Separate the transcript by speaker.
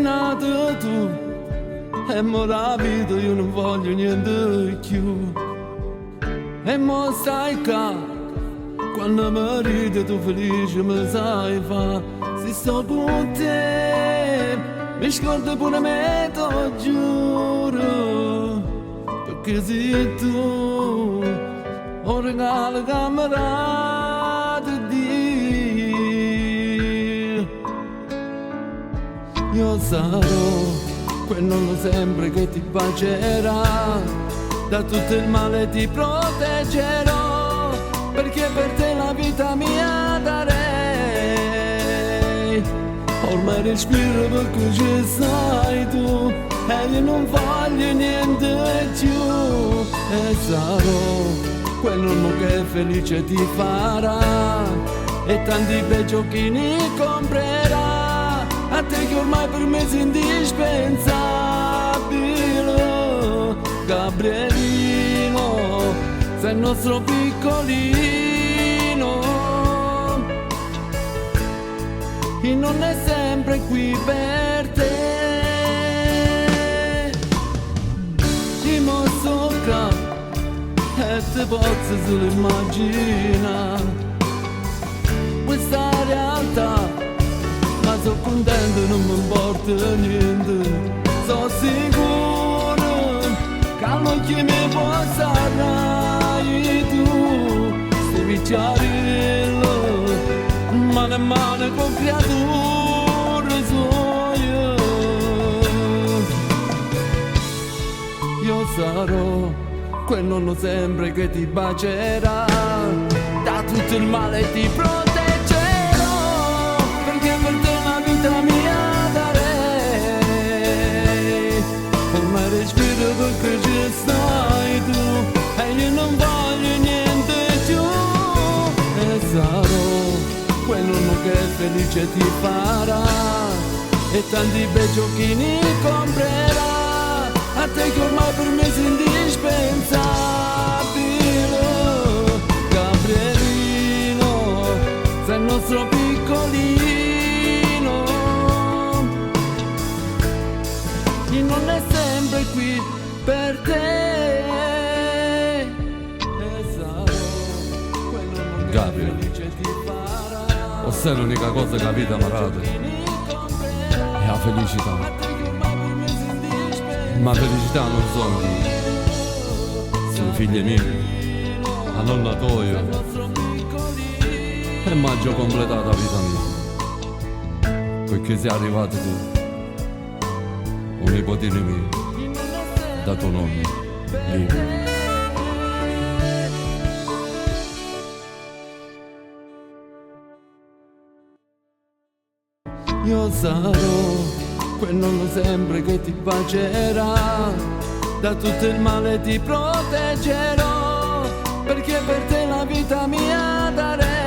Speaker 1: nato tu e mo la vita io non voglio niente più. E mo stai qua, quando mi ridi tu felice mi sai fa. Se sto con te mi scordo pure me, te giuro, perché sei tu un regalo che mi dà di Dio. Io sarò quello sempre che ti bacerà, da tutto il male ti proteggerò, perché per te la vita mia darei. Ormai respiro perché ci sei tu e io non voglio niente più. E sarò quell'uomo che felice ti farà e tanti bei giochini comprerà, a te che ormai per me sei indispensabile. Gabrielino, sei il nostro piccolino e non è sempre qui per te. Ti mostro e te posso solo immaginare questa realtà, ma sono contento, non mi importa niente. Sono sicuro che all'occhio mi puoi sarai tu, stai picciarello, mano a mano con creature sue. Io sarò quello sempre che ti bacerà, da tutto il male ti proteggerò, perché per te la vita mia darei. Ormai respiro perché ci stai tu e io non voglio niente più. E sarò quello che felice ti farà e tanti bei giochini comprerà, a te che ormai per me sei indispensabile. Gabrielino, sei il nostro piccolino e non è sempre qui per te. E sarò quello che felice ti farà.
Speaker 2: Questa è l'unica cosa che la vita mi ha dato, è la felicità. Ma felicità non sono i figli miei, la nonna tua e maggio completata la vita mia, perché sei arrivato tu, un nipotino mio, da tuo nonno, Livio.
Speaker 1: Io sarò quello sempre che ti bacerà, da tutto il male ti proteggerò, perché per te la vita mia darei.